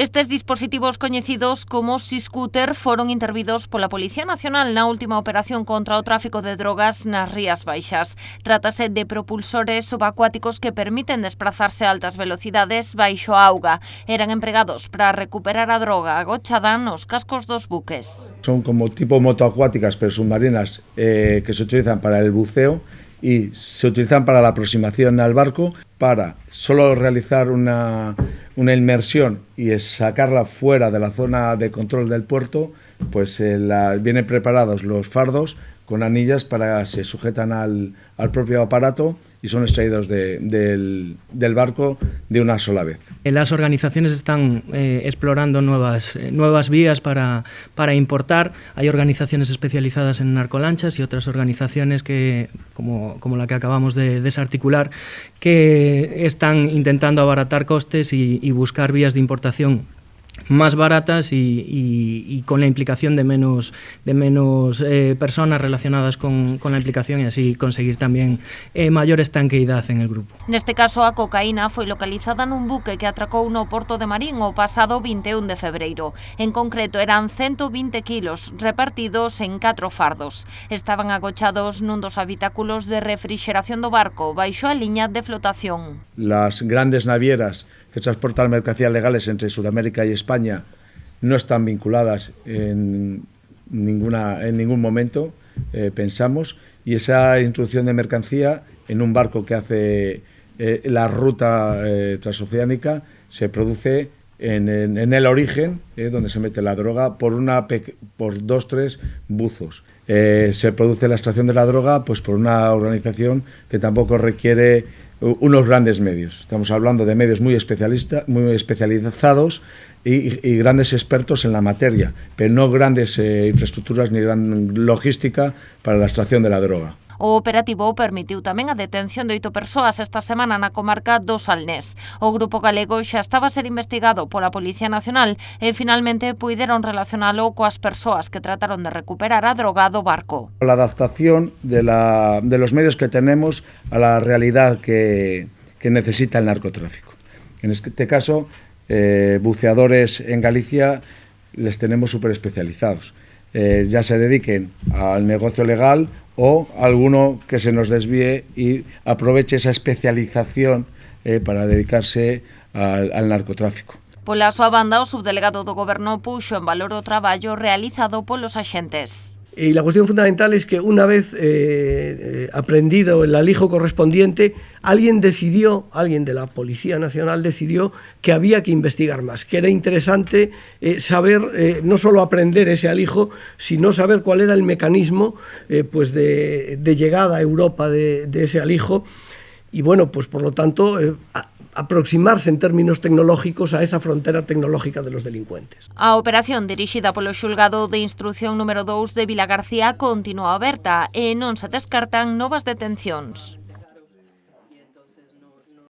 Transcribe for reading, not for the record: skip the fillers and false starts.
Estes dispositivos coñecidos como Siscooter foron intervidos pola Policía Nacional na última operación contra o tráfico de drogas nas Rías Baixas. Trátase de propulsores subacuáticos que permiten desplazarse a altas velocidades baixo a auga. Eran empregados para recuperar a droga agochada nos cascos dos buques. Son como tipo motoacuáticas pero submarinas que se utilizan para el buceo y se utilizan para la aproximación al barco para solo realizar una inmersión y sacarla fuera de la zona de control del puerto, pues vienen preparados los fardos con anillas para se sujetan al propio aparato y son extraídos del barco de una sola vez. Las organizaciones están explorando nuevas vías para importar. Hay organizaciones especializadas en narcolanchas y otras organizaciones que, como la que acabamos de desarticular, que están intentando abaratar costes y buscar vías de importación más baratas y con la implicación de menos personas relacionadas con la implicación, y así conseguir tamén maior estanqueidade en el grupo. Neste caso, a cocaína foi localizada nun buque que atracou no porto de Marín o pasado 21 de febreiro. En concreto, eran 120 kilos repartidos en 4 fardos. Estaban agochados nun dos habitáculos de refrigeración do barco baixo a liña de flotación. Las grandes navieras que transportan mercancías legales entre Sudamérica y España no están vinculadas en ningún momento, pensamos, y esa introducción de mercancía en un barco que hace la ruta transoceánica se produce en el origen, donde se mete la droga, por 2-3 buzos. Se produce la extracción de la droga pues por una organización que tampoco requiere unos grandes medios. Estamos hablando de medios muy especializados y grandes expertos en la materia, pero no grandes infraestructuras ni gran logística para la extracción de la droga. O operativo permitiu tamén a detención de 8 persoas esta semana na comarca do Salnés. O grupo galego xa estaba a ser investigado pola Policía Nacional e finalmente puideron relacionalo coas persoas que trataron de recuperar a droga do barco. La adaptación de los medios que tenemos a la realidad que necesita el narcotráfico. En este caso, buceadores en Galicia les tenemos súper especializados. Ya se dediquen al negocio legal o alguno que se nos desvíe y aproveche esa especialización para dedicarse al narcotráfico. Pola súa banda, o subdelegado do Goberno puxo en valor o traballo realizado polos axentes. Y la cuestión fundamental es que una vez aprendido el alijo correspondiente, alguien de la Policía Nacional decidió que había que investigar más, que era interesante saber, no solo aprender ese alijo, sino saber cuál era el mecanismo pues de llegada a Europa de ese alijo. Y bueno, pues por lo tanto aproximarse en términos tecnológicos a esa frontera tecnológica de los delincuentes. A operación dirixida polo xulgado de instrucción número 2 de Vilagarcía continúa aberta e non se descartan novas detencións.